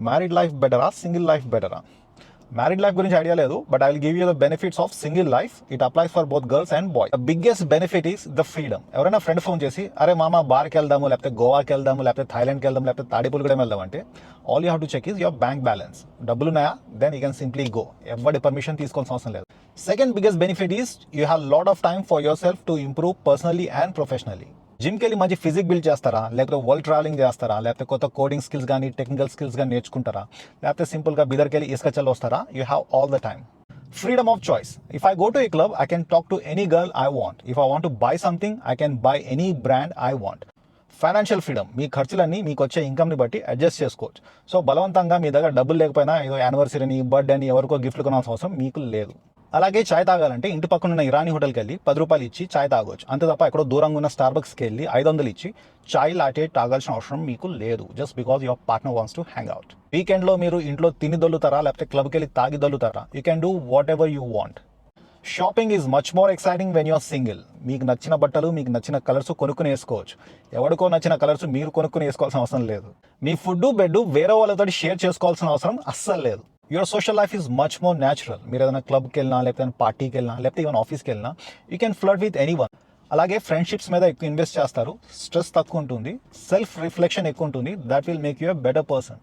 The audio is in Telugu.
మ్యారీడ్ లైఫ్ బెటరా, సింగిల్ లైఫ్ బెటరా? మ్యారీడ్ లైఫ్ గురించి ఐడియా లేదు, but I will give you the benefits of single life. It applies for both girls and boy. The biggest benefit is the freedom. ఎవరైనా ఫ్రెండ్ ఫోన్ చేసి, అరే మామ బార్కి వెళ్దాము, లేకపోతే గోవాకి వెళ్దాము, లేకపోతే థాయిలాండ్కి వెళ్దాం, లేకపోతే తాడిపూడిగూడెం వెళ్దాం అంటే, all you have to check is your bank balance. డబ్బులు ఉన్నాయా? Then you can simply go. ఎవరి పర్మిషన్ తీసుకోవాల్సిన అవసరం లేదు. Second biggest benefit is you have lot of time for yourself to improve personally and professionally. జిమ్కి వెళ్ళి మంచి ఫిజిక్ బిల్డ్ చేస్తారా, లేకపోతే వరల్డ్ ట్రావెలింగ్ చేస్తారా, లేకపోతే కొత్త కోడింగ్ స్కిల్స్ కానీ టెక్నికల్ స్కిల్స్ కానీ నేర్చుకుంటారా, లేకపోతే సింపుల్గా బీదర్కి వెళ్ళి ఇసుక చల్లి వస్తారా? You have all the time. Freedom of choice. If I go to a club, I can talk to any girl I want. If I want to buy something, I can buy any brand I want. Financial freedom. మీ ఖర్చులన్నీ మీకు వచ్చే ఇన్కమ్ని బట్టి అడ్జస్ట్ చేసుకోవచ్చు. సో బలవంతంగా మీ దగ్గర డబ్బులు లేకపోయినా ఏదో యానివర్సరీని, బర్త్డే అని ఎవరికో గిఫ్ట్లు కొనాల్సిన అవసరం మీకు లేదు. అలాగే చాయ్ తాగాలంటే ఇంటి పక్కన ఉన్న ఇరానీ హోటల్కి వెళ్ళి 10 రూపాయలు ఇచ్చి చాయ్ తాగొచ్చు. అంతే తప్ప ఎక్కడో దూరంగా ఉన్న స్టార్బక్స్కి వెళ్ళి 500 ఇచ్చి చాయ్ లాటే తాగాల్సిన అవసరం మీకు లేదు. Just because your partner wants to hang out. వీకెండ్లో మీరు ఇంట్లో తిని దొల్లుతారా, లేకపోతే క్లబ్కి వెళ్ళి తాగి దొల్లుతారా? You can do whatever you want. Shopping is much more exciting when you're single. మీకు నచ్చిన బట్టలు, మీకు నచ్చిన కలర్స్ కొనుక్కుని వేసుకోవచ్చు. ఎవరికో నచ్చిన కలర్స్ మీరు కొనుక్కుని వేసుకోవాల్సిన అవసరం లేదు. మీ ఫుడ్, బెడ్ వేరే వాళ్ళతో షేర్ చేసుకోవాల్సిన అవసరం అస్సలు లేదు. Your social life is much more natural. మీరు ఏదైనా క్లబ్కి వెళ్ళినా, లేకపోతే పార్టీకి వెళ్ళినా, లేకపోతే ఈవెన్ ఆఫీస్కి వెళ్ళినా you can flirt with any one. అలాగే ఫ్రెండ్షిప్స్ మీద ఎక్కువ ఇన్వెస్ట్ చేస్తారు. స్ట్రెస్ తక్కువ ఉంటుంది, సెల్ఫ్ రిఫ్లెక్షన్ ఎక్కువ ఉంటుంది. That will make you a better person.